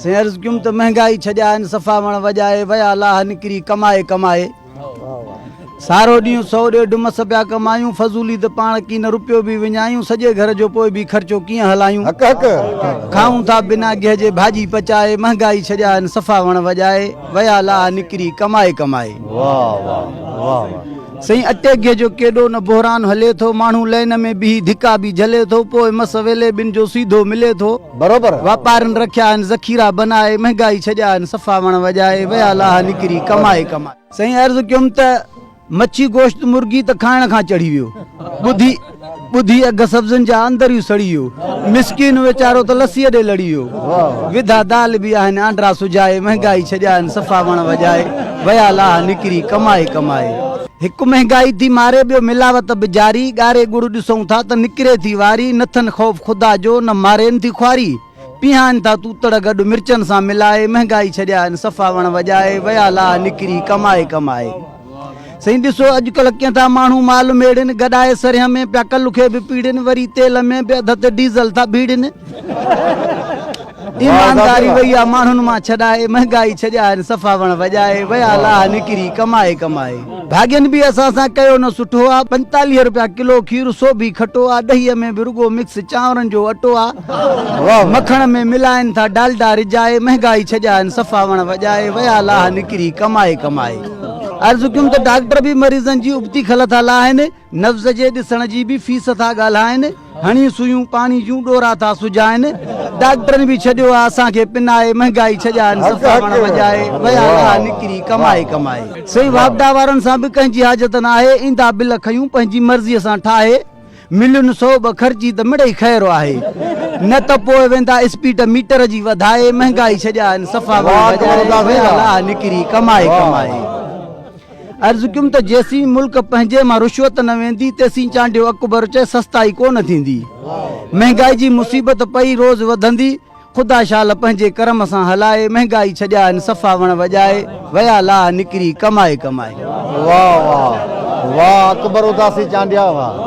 से अर्ज़ कयुमि त महंगाई छॼा आहिनि सफ़ा वण वॼाए वया अलाह निकिरी कमाए कमाए सारो ॾींहुं 100 ॾेढ मस पिया कमायूं फज़ूली त पाण की न रुपयो बि विञायूं सॼे घर जो पोइ बि ख़र्चो कीअं हलायूं खाऊं था बिना गिह जे भाॼी पचाए महंगाई छॼा आहिनि सफ़ा वण वॼाए वया अलाह निकिरी कमाए कमाए सही अटे गिह जो केॾो न बहिरान हले थो माण्हू लाइन में बीही धिका बि झले थो पोइ मस वेले ॿिन जो सीधो मिले थो बरोबर वापारनि रखिया आहिनि ज़ख़ीरा बनाए महंगाई छॼा आहिनि सफ़ा वण वॼाए वया अलाह निकिरी कमाए कमाए सही अर्ज़ु कयुमि त मच्छी गोश्त मुर्गी त खाइण खां चढ़ी वियो ॿुधी अघ सब्ज़ियुनि जा अंदर ई सड़ी वियो मिसकिन वीचारो त लस्सीअ ॾे लड़ी वियो विधा दाल बि आहिनि आंड्रा सुझाए महंगाई छॼा आहिनि सफ़ा वण वॼाए वया अलाह निकिरी कमाए कमाए हिकु महंगाई थी मारे ॿियो मिलावट बि जारी ॻारे गुड़ ॾिसूं था त निकिरे थी वारी नथनि ख़ौफ़ ख़ुदा जो न मारेनि थी ख्वारी पीहानि था तूतड़ गॾु मिर्चनि सां मिलाए महंगाई छॼा आहिनि सफ़ा वण वॼाए वया अलाह निकिरी कमाए कमाए सही ॾिसो अॼुकल्ह कीअं था माण्हू माल मेड़नि गॾाए सरिया में पिया कल्ह खे बि पीड़नि वरी तेल में बि अध ते डीज़ल था बीड़नि ईमानदारी वई आहे माण्हुनि मां छॾाए महंगाई छॼा आहिनि सफ़ा वण वॼाए वया अलाह निकिरी कमाए कमाए भाग्यनि बि असां सां कयो न सुठो आहे 45 रुपया किलो खीर सो बि खटो आहे ॾहीअ में बि रुगो मिक्स चांवरनि जो अटो आहे मखण में मिलाइनि था डालडा रिझाए महंगाई छॼा आहिनि सफ़ा वण वॼाए वया अलाह निकिरी कमाए कमाए अर्ज़ु कयुमि त डॉक्टर बि मरीज़नि जी उबती खल था लाहिनि नब्ज़ जे ॾिसण जी बि फीस था ॻाल्हाइनि हणी सुयूं पाणी जूं ॾोरा था सुझाइनि डॉक्टरनि बि छॾियो आहे असांखे पिनाए महंगाई छॼा आहिनि सफ़ा वण वॼाए वया अलाह निकिरी कमाए कमाए सही वापदा वारनि सां बि कंहिंजी हाजत न आहे ईंदा बिल खयूं पंहिंजी मर्ज़ीअ सां ठाहे मिलियुनि 100 ॿ ख़र्ची त मिड़ई ख़ैर आहे न त पोइ वेंदा स्पीड मीटर जी वधाए महंगाई छॼा आहिनि सफ़ा वण वॼाए वया अलाह निकिरी कमाए कमाए अर्ज़ु कयुमि त जेसीं मुल्क पंहिंजे मां रुश्वत न वेंदी तेसीं चांडियो अकबर चए सस्ताई कोन थींदी महंगाई जी मुसीबत पई रोज़ वधंदी ख़ुदा शाल पंहिंजे करम सां हलाए महंगाई छॼा आहिनि सफ़ा वण वॼाए वया अलाह निकिरी कमाए कमाए वाह वाह वाह अकबर उदासी चांडिया वाह